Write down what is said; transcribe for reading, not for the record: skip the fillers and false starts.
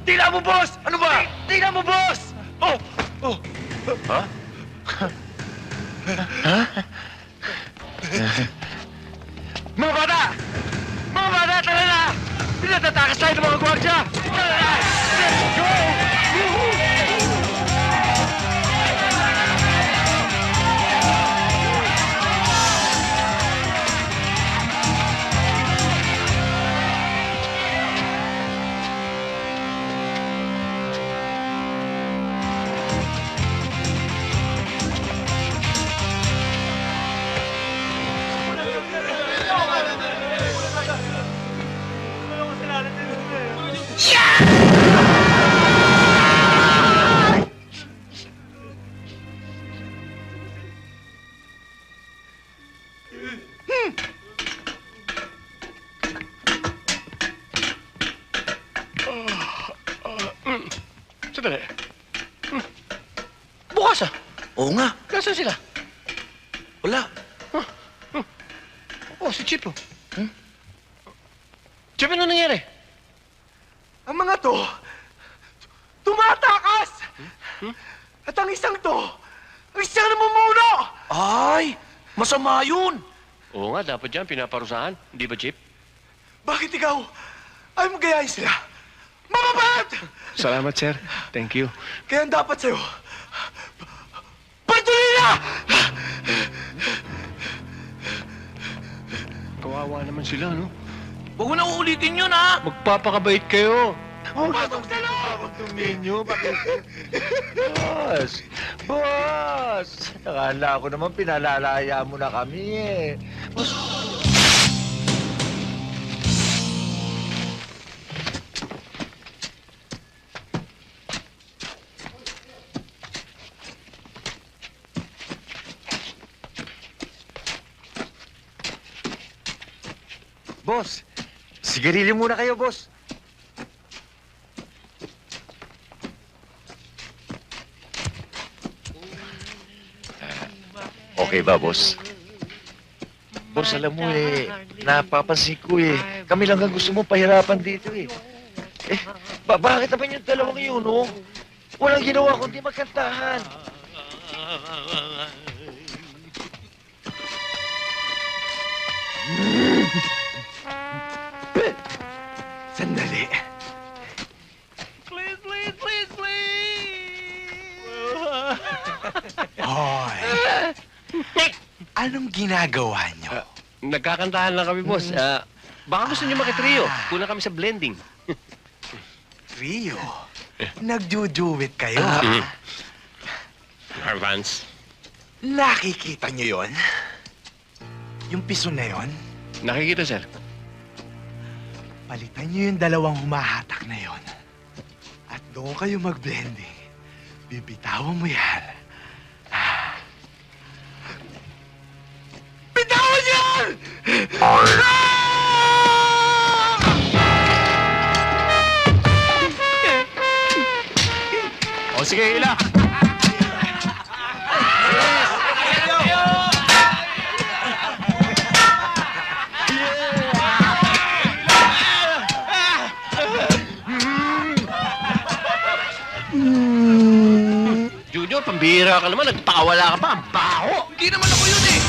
Tingnan mo, boss! Ano ba? Tingnan mo, boss! Oh! Oh! Ha? Ha? Mga bata! Mga bata, tara na! Pinatatakas tayo ng mga gwardya! Tara na! Let's go! Sandali. Bukas ah. Oo nga. Nasaan sila? Wala. Oh, si Chip oh. Chip, ano nangyari? Ang mga to, tumatakas! At ang isang to, ang isang namumuno! Ay! Masama yun! Oo nga, dapat dyan pinaparusahan. Hindi ba, Chip? Bakit ikaw ay magayain sila? Mababait! Salamat, sir. Thank you. Kaya ang dapat sa'yo, patuloy na! Kawawa naman sila, no? Huwag mo na uulitin yun, ha? Magpapakabait kayo. Pumasok sa loob! Ninyo, bakit? Boss! Boss! Nakala ko naman pinalalaya mo na kami eh. Boss, sigarilyo muna kayo, boss. Okay ba, boss? Boss, alam mo eh, napapansin ko eh. Kami lang ang gusto mo pahirapan dito eh. Bakit naman yung dalawang yun, oh? Walang ginawa kundi magkantahan. Sandali. Please, please, please, please! Hoy! Anong ginagawa niyo? Nagkakantahan lang kami, boss. Baka gusto niyo makitrio. Kulang kami sa blending. Rio, nagjujuwit kayo, Vance. Nakikita niyo yon? Yung piso na yon? Nakikita, sir. Palitan niyo yung dalawang humahatak na yon. At doon kayo mag-blending. Bibitawan mo yan. Bitawan yan! O, sige, ila. Junior, pambihira ka naman. Nagpakawala ka pa. Ang baho. Hindi naman ako yun eh!